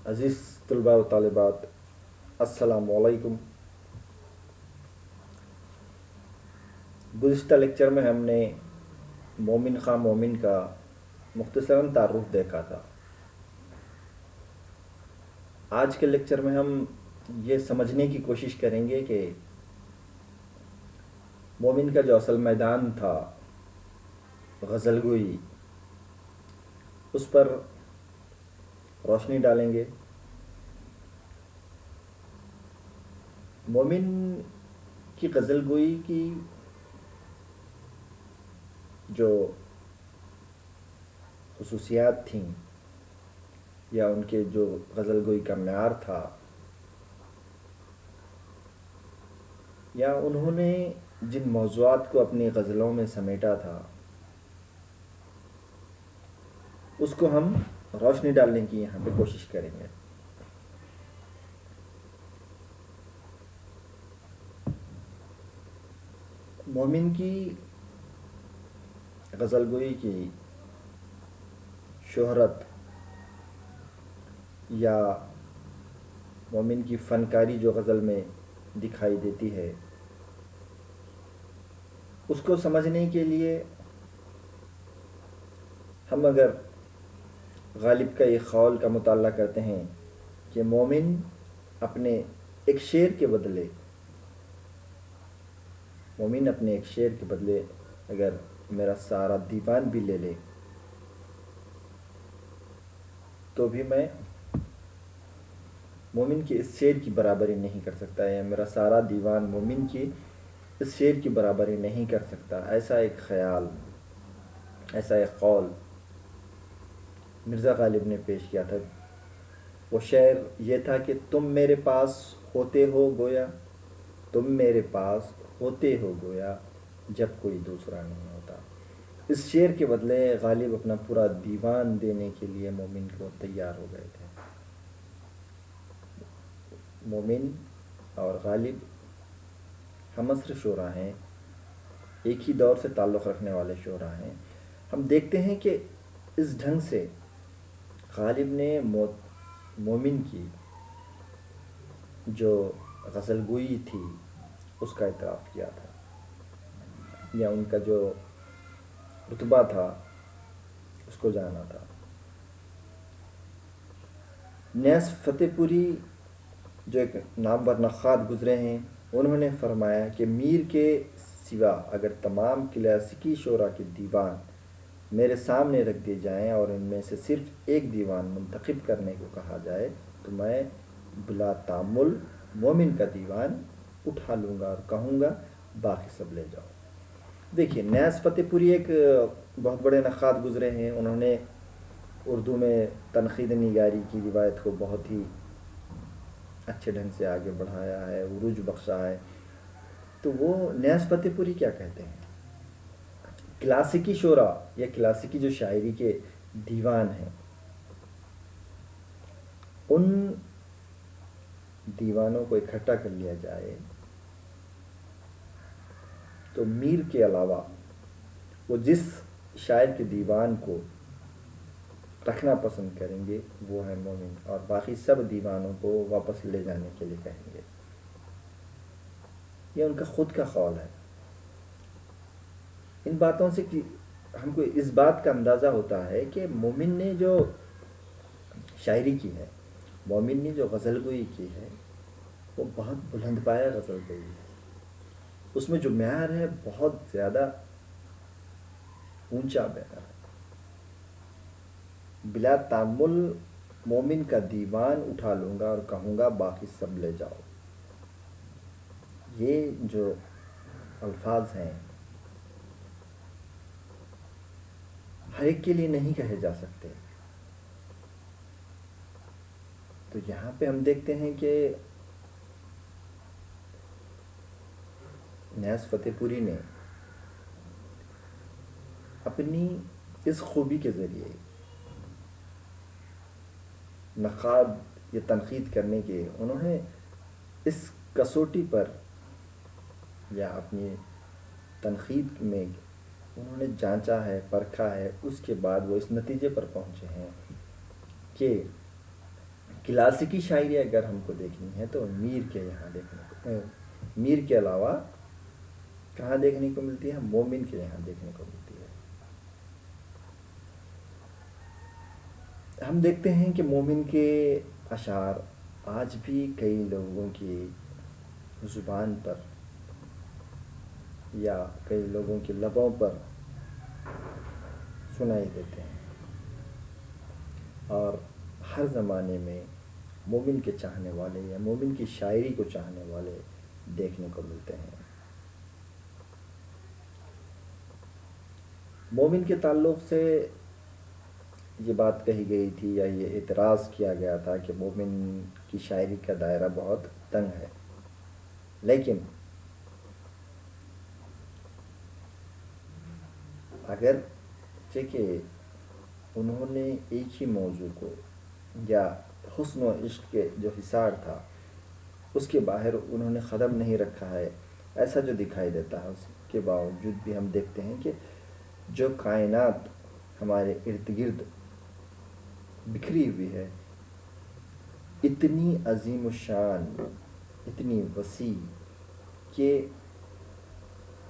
عزیز طلباء و طالبات، السلام علیکم۔ گزشتہ لیکچر میں ہم نے مومن خواہ مومن کا مختصراً تعارف دیکھا تھا۔ آج کے لیکچر میں ہم یہ سمجھنے کی کوشش کریں گے کہ مومن کا جو اصل میدان تھا غزل گوئی، اس پر روشنی ڈالیں گے۔ مومن کی غزل گوئی کی جو خصوصیات تھیں یا ان کے جو غزل گوئی کا معیار تھا، یا انہوں نے جن موضوعات کو اپنی غزلوں میں سمیٹا تھا، اس کو ہم روشنی ڈالنے کی یہاں پہ کوشش کریں گے۔ مومن کی غزل گوئی کی شہرت یا مومن کی فنکاری جو غزل میں دکھائی دیتی ہے، اس کو سمجھنے کے لیے ہم اگر غالب کا یہ قول کا مطالعہ کرتے ہیں کہ مومن اپنے ایک شعر کے بدلے اگر میرا سارا دیوان بھی لے لے تو بھی میں مومن کی اس شعر کی برابری نہیں کر سکتا، یا میرا سارا دیوان مومن کی اس شعر کی برابری نہیں کر سکتا۔ ایسا ایک خیال، ایسا ایک قول مرزا غالب نے پیش کیا تھا۔ وہ شعر یہ تھا کہ تم میرے پاس ہوتے ہو گویا، تم میرے پاس ہوتے ہو گویا، جب کوئی دوسرا نہیں ہوتا۔ اس شعر کے بدلے غالب اپنا پورا دیوان دینے کے لیے مومن کو تیار ہو گئے تھے۔ مومن اور غالب ہم عصر شعراء ہیں، ایک ہی دور سے تعلق رکھنے والے شعراء ہیں۔ ہم دیکھتے ہیں کہ اس ڈھنگ سے غالب نے مومن کی جو غزل گوئی تھی اس کا اعتراف کیا تھا، یا ان کا جو رتبہ تھا اس کو جانا تھا۔ نیاز فتح پوری جو ایک نامور نقاد گزرے ہیں، انہوں نے فرمایا کہ میر کے سوا اگر تمام کلاسیکی شعراء کے دیوان میرے سامنے رکھ دیے جائیں اور ان میں سے صرف ایک دیوان منتخب کرنے کو کہا جائے تو میں بلا تامل مومن کا دیوان اٹھا لوں گا اور کہوں گا باقی سب لے جاؤ۔ دیکھیے، نیاز فتح پوری ایک بہت بڑے نقاد گزرے ہیں۔ انہوں نے اردو میں تنقید نگاری کی روایت کو بہت ہی اچھے ڈھنگ سے آگے بڑھایا ہے، عروج بخشا ہے۔ تو وہ نیاز فتح پوری کیا کہتے ہیں؟ کلاسیکی شعراء یا کلاسیکی جو شاعری کے دیوان ہیں، ان دیوانوں کو اکٹھا کر لیا جائے تو میر کے علاوہ وہ جس شاعر کے دیوان کو رکھنا پسند کریں گے وہ ہے مومن، اور باقی سب دیوانوں کو واپس لے جانے کے لیے کہیں گے۔ یہ ان کا خود کا قول ہے۔ ان باتوں سے ہم کو اس بات کا اندازہ ہوتا ہے کہ مومن نے جو شاعری کی ہے، مومن نے جو غزل گوئی کی ہے، وہ بہت بلند پایہ غزل گوئی ہے۔ اس میں جو معیار ہے بہت زیادہ اونچا معیار ہے۔ بلا تامل مومن کا دیوان اٹھا لوں گا اور کہوں گا باقی سب لے جاؤ۔ یہ جو الفاظ ہیں ہر ایک کے لیے نہیں کہے جا سکتے۔ تو یہاں پہ ہم دیکھتے ہیں کہ نیاز فتح پوری نے اپنی اس خوبی کے ذریعے نقاد یا تنقید کرنے کے، انہوں نے اس کسوٹی پر یا اپنی تنقید میں انہوں نے جانچا ہے، پرکھا ہے، اس کے بعد وہ اس نتیجے پر پہنچے ہیں کہ کلاسیکی شاعری اگر ہم کو دیکھنی ہے تو میر کے یہاں دیکھنے کو، میر کے علاوہ کہاں دیکھنے کو ملتی ہے؟ مومن کے یہاں دیکھنے کو ملتی ہے۔ ہم دیکھتے ہیں کہ مومن کے اشعار آج بھی کئی لوگوں کی زبان پر یا کئی لوگوں کے لبوں پر سنائی دیتے ہیں، اور ہر زمانے میں مومن کے چاہنے والے یا مومن کی شاعری کو چاہنے والے دیکھنے کو ملتے ہیں۔ مومن کے تعلق سے یہ بات کہی گئی تھی یا یہ اعتراض کیا گیا تھا کہ مومن کی شاعری کا دائرہ بہت تنگ ہے، لیکن اگر کہ انہوں نے ایک ہی موضوع کو یا حسن و عشق کے جو حصار تھا اس کے باہر انہوں نے قدم نہیں رکھا ہے، ایسا جو دکھائی دیتا ہے، اس کے باوجود بھی ہم دیکھتے ہیں کہ جو کائنات ہمارے ارد گرد بکھری ہوئی ہے، اتنی عظیم الشان، اتنی وسیع کہ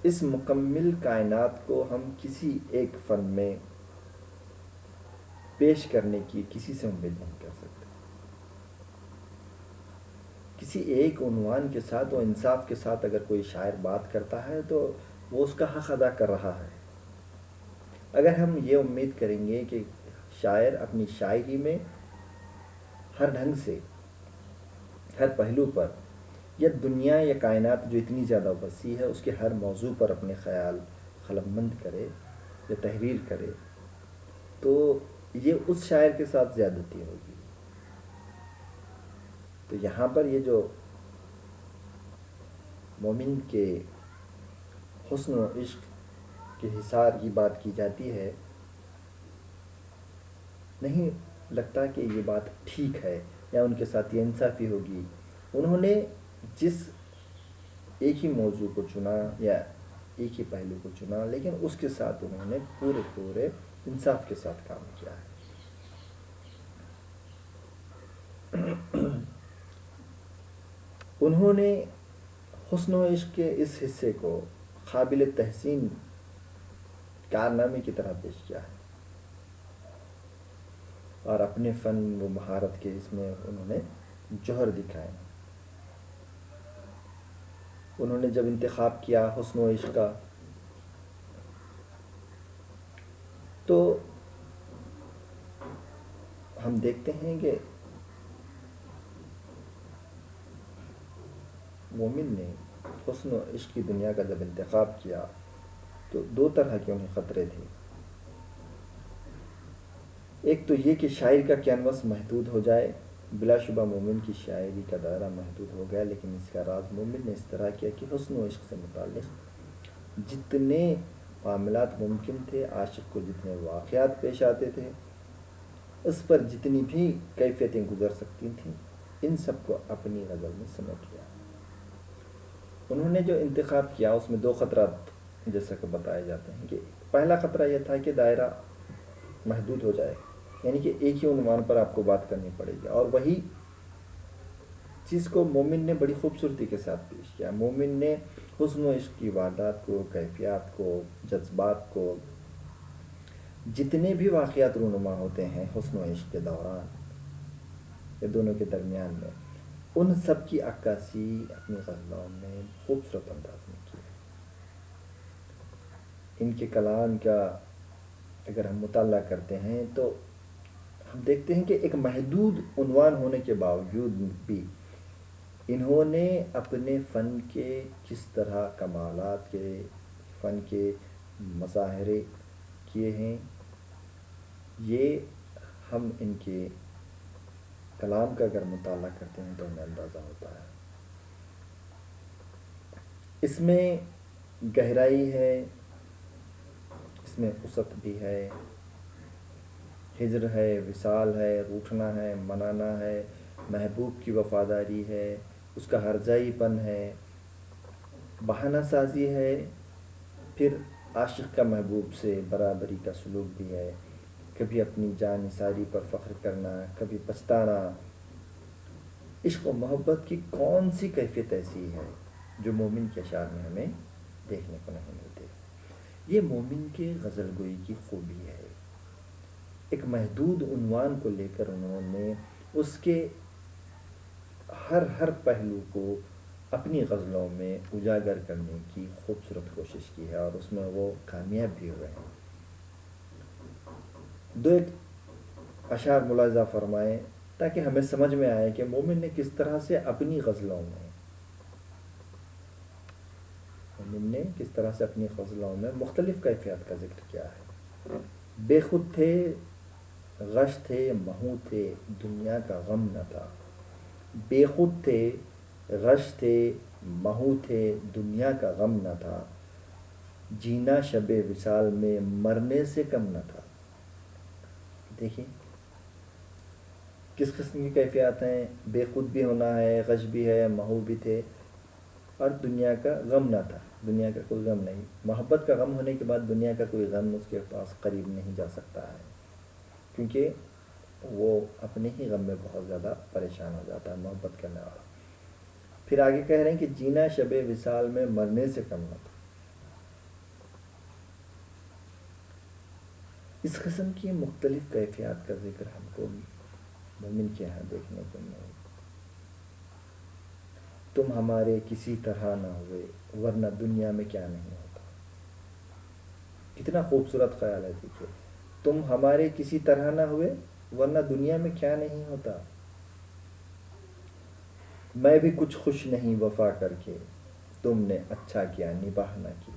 اس مکمل کائنات کو ہم کسی ایک فن میں پیش کرنے کی کسی سے امید نہیں کر سکتے۔ کسی ایک عنوان کے ساتھ و انصاف کے ساتھ اگر کوئی شاعر بات کرتا ہے تو وہ اس کا حق ادا کر رہا ہے۔ اگر ہم یہ امید کریں گے کہ شاعر اپنی شاعری میں ہر ڈھنگ سے، ہر پہلو پر، یا دنیا یا کائنات جو اتنی زیادہ وسیع ہے اس کے ہر موضوع پر اپنے خیال قلمبند کرے یا تحریر کرے، تو یہ اس شاعر کے ساتھ زیادتی ہوگی۔ تو یہاں پر یہ جو مومن کے حسن و عشق کے حصار کی بات کی جاتی ہے، نہیں لگتا کہ یہ بات ٹھیک ہے یا ان کے ساتھ یہ انصافی ہوگی۔ انہوں نے جس ایک ہی موضوع کو چنا یا ایک ہی پہلو کو چنا، لیکن اس کے ساتھ انہوں نے پورے انصاف کے ساتھ کام کیا ہے۔ انہوں نے حسن و عشق کے اس حصے کو قابل تحسین کارنامے کی طرح پیش کیا ہے، اور اپنے فن و مہارت کے اس میں انہوں نے جوہر دکھائے۔ انہوں نے جب انتخاب کیا حسن و عشق کا تو ہم دیکھتے ہیں کہ مومن نے حسن و عشق کی دنیا کا جب انتخاب کیا تو دو طرح کے انہیں خطرے تھے۔ ایک تو یہ کہ شاعر کا کینوس محدود ہو جائے، بلا شبہ مومن کی شاعری کا دائرہ محدود ہو گیا، لیکن اس کا راز مومن نے اس طرح کیا کہ حسن و عشق سے متعلق جتنے معاملات ممکن تھے، عاشق کو جتنے واقعات پیش آتے تھے، اس پر جتنی بھی کیفیتیں گزر سکتی تھیں، ان سب کو اپنی غزل میں سمیٹ لیا۔ انہوں نے جو انتخاب کیا اس میں دو خطرات جیسا کہ بتائے جاتے ہیں کہ پہلا خطرہ یہ تھا کہ دائرہ محدود ہو جائے، یعنی کہ ایک ہی عنوان پر آپ کو بات کرنی پڑے گی، اور وہی چیز کو مومن نے بڑی خوبصورتی کے ساتھ پیش کیا۔ مومن نے حسن و عشق کی واردات کو، کیفیات کو، جذبات کو، جتنے بھی واقعات رونما ہوتے ہیں حسن و عشق کے دوران یا دونوں کے درمیان میں، ان سب کی عکاسی اپنی غزلوں میں خوبصورت انداز میں کی ہے۔ ان کے کلام کا اگر ہم مطالعہ کرتے ہیں تو ہم دیکھتے ہیں کہ ایک محدود عنوان ہونے کے باوجود بھی انہوں نے اپنے فن کے کس طرح کمالات کے، فن کے مظاہرے کیے ہیں، یہ ہم ان کے کلام کا اگر مطالعہ کرتے ہیں تو ہمیں اندازہ ہوتا ہے۔ اس میں گہرائی ہے، اس میں وسعت بھی ہے، ہجر ہے، وصال ہے، روٹھنا ہے، منانا ہے، محبوب کی وفاداری ہے، اس کا ہرجائی پن ہے، بہانہ سازی ہے، پھر عاشق کا محبوب سے برابری کا سلوک بھی ہے، کبھی اپنی جان نثاری پر فخر کرنا، کبھی پچھتانا، عشق و محبت کی کون سی کیفیت ایسی ہے جو مومن کے اشعار میں ہمیں دیکھنے کو نہیں ملتے؟ یہ مومن کے غزل گوئی کی خوبی ہے. ایک محدود عنوان کو لے کر انہوں نے اس کے ہر پہلو کو اپنی غزلوں میں اجاگر کرنے کی خوبصورت کوشش کی ہے اور اس میں وہ کامیاب بھی ہوئے ہیں. دو ایک اشعار ملاحظہ فرمائیں تاکہ ہمیں سمجھ میں آئے کہ مومن نے کس طرح سے اپنی غزلوں میں مختلف کیفیات کا ذکر کیا ہے. بے خود تھے، غش تھے، محو تھے، دنیا کا غم نہ تھا. بے خود تھے، غش تھے، محو تھے، دنیا کا غم نہ تھا. جینا شب وصال میں مرنے سے کم نہ تھا. دیکھیں کس قسم کی کیفیات ہیں. بے خود بھی ہونا ہے، غش بھی ہے، محو بھی تھے، اور دنیا کا غم نہ تھا. دنیا کا کوئی غم نہیں. محبت کا غم ہونے کے بعد دنیا کا کوئی غم اس کے پاس قریب نہیں جا سکتا ہے، کیونکہ وہ اپنے ہی غم میں بہت زیادہ پریشان ہو جاتا ہے محبت کرنے والا. پھر آگے کہہ رہے ہیں کہ جینا شب وصال میں مرنے سے کم نہ تھا. اس قسم کی مختلف کیفیات کا ذکر ہم کو مومن کے یہاں دیکھنے کو ملے. تم ہمارے کسی طرح نہ ہوئے ورنہ دنیا میں کیا نہیں ہوتا. کتنا خوبصورت خیال ہے. دیکھیے، تم ہمارے کسی طرح نہ ہوئے ورنہ دنیا میں کیا نہیں ہوتا. میں بھی کچھ خوش نہیں وفا کر کے، تم نے اچھا کیا نباہ نہ کی.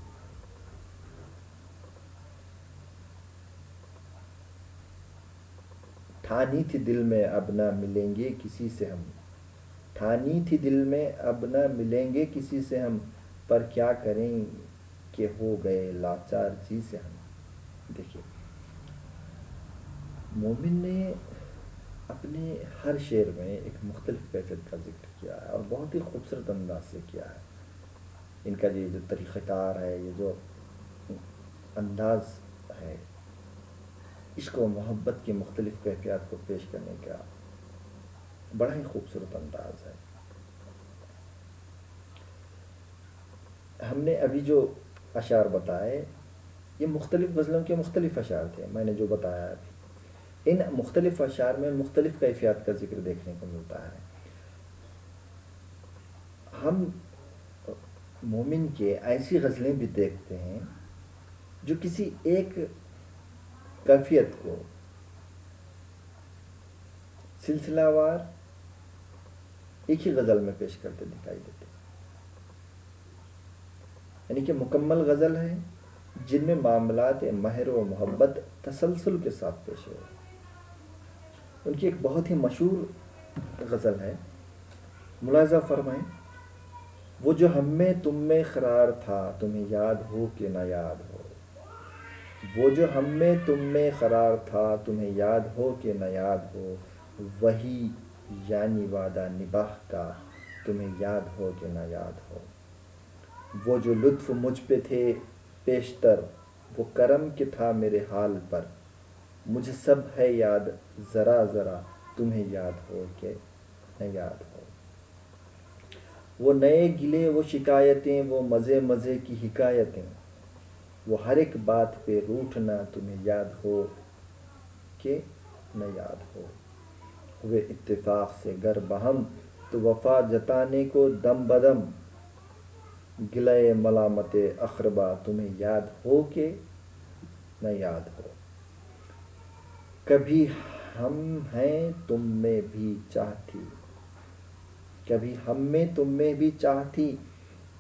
ٹھانی تھی دل میں اب نہ ملیں گے کسی سے ہم. ٹھانی تھی دل میں اب نہ ملیں گے کسی سے ہم، پر کیا کریں کہ ہو گئے لاچار جی سے ہم. دیکھیے، مومن نے اپنے ہر شعر میں ایک مختلف کیفیت کا ذکر کیا ہے اور بہت ہی خوبصورت انداز سے کیا ہے. ان کا یہ جو طریقہ کار ہے، یہ جو انداز ہے عشق و محبت کی مختلف کیفیات کو پیش کرنے کا، بڑا ہی خوبصورت انداز ہے. ہم نے ابھی جو اشعار بتائے یہ مختلف غزلوں کے مختلف اشعار تھے. میں نے جو بتایا ابھی، ان مختلف اشعار میں مختلف کیفیات کا ذکر دیکھنے کو ملتا ہے. ہم مومن کے ایسی غزلیں بھی دیکھتے ہیں جو کسی ایک کیفیت کو سلسلہ وار ایک ہی غزل میں پیش کرتے دکھائی دیتے ہیں. یعنی کہ مکمل غزل ہے جن میں معاملات مہر و محبت تسلسل کے ساتھ پیش ہوئے. ان کی ایک بہت ہی مشہور غزل ہے، ملاحظہ فرمائیں. وہ جو ہم میں تم میں قرار تھا تمہیں یاد ہو کہ نہ یاد ہو. وہ جو ہم میں تم میں قرار تھا تمہیں یاد ہو کہ نہ یاد ہو. وہی یعنی وعدہ نباہ کا تمہیں یاد ہو کہ نہ یاد ہو. وہ جو لطف مجھ پہ تھے پیشتر وہ کرم کہ تھا میرے حال پر. مجھے سب ہے یاد ذرا ذرا تمہیں یاد ہو کہ نہ یاد ہو. وہ نئے گلے وہ شکایتیں وہ مزے مزے کی حکایتیں. وہ ہر ایک بات پہ روٹھنا تمہیں یاد ہو کہ نہ یاد ہو. ہوئے اتفاق سے گر بہم تو وفا جتانے کو دم بدم. گلے ملامت اقربا تمہیں یاد ہو کہ نہ یاد ہو. کبھی ہم ہیں تم میں بھی چاہتی، کبھی ہم میں تم میں بھی چاہتی،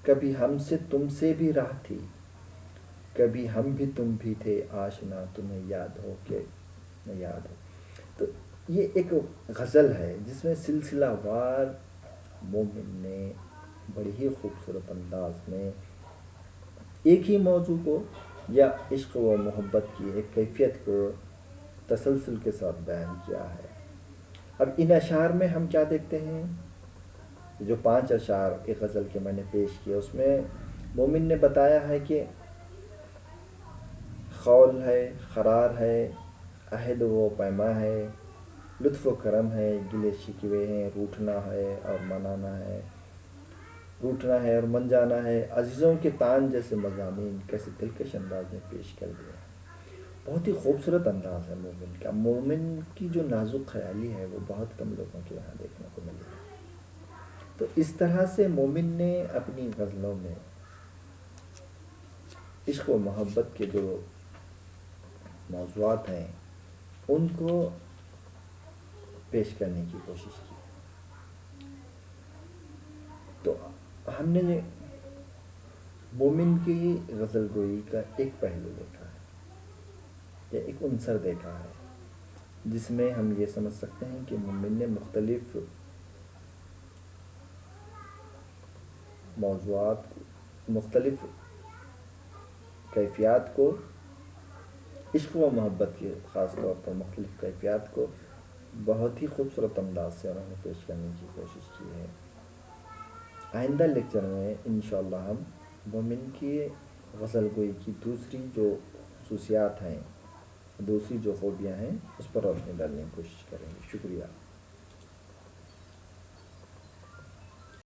کبھی ہم سے تم سے بھی راہ تھی. کبھی ہم بھی تم بھی تھے آشنا تمہیں یاد ہو کہ نہ یاد ہو. تو یہ ایک غزل ہے جس میں سلسلہ وار مومن نے بڑی ہی خوبصورت انداز میں ایک ہی موضوع کو یا عشق و محبت کی ایک کیفیت کو تسلسل کے ساتھ بیان کیا ہے. اب ان اشعار میں ہم کیا دیکھتے ہیں؟ جو 5 اشعار ایک غزل کے میں نے پیش کیے اس میں مومن نے بتایا ہے کہ قول ہے، قرار ہے، عہد و پیما ہے، لطف و کرم ہے، گلے شکوے ہیں، روٹھنا ہے اور منانا ہے، روٹھنا ہے اور من جانا ہے، عزیزوں کے تان جیسے مضامین کیسے دلکش انداز میں پیش کر دیا ہے۔ بہت ہی خوبصورت انداز ہے مومن کا۔ مومن کی جو نازک خیالی ہے وہ بہت کم لوگوں کے یہاں دیکھنے کو ملی ہے۔ تو اس طرح سے مومن نے اپنی غزلوں میں عشق و محبت کے جو موضوعات ہیں ان کو پیش کرنے کی کوشش کی۔ تو ہم نے مومن کی غزل گوئی کا ایک پہلو دیکھا ہے یا ایک عنصر دیکھا ہے جس میں ہم یہ سمجھ سکتے ہیں کہ مومن نے مختلف موضوعات، مختلف کیفیات کو، عشق و محبت کے خاص طور پر مختلف کیفیات کو بہت ہی خوبصورت انداز سے انہوں نے پیش کرنے کی کوشش کی ہے۔ آئندہ لیکچر میں انشاءاللہ ہم مومن کی غزل گوئی کی دوسری جو خصوصیات ہیں، دوسری جو خوبیاں ہیں اس پر روشنی ڈالنے کی کوشش کریں گے۔ شکریہ۔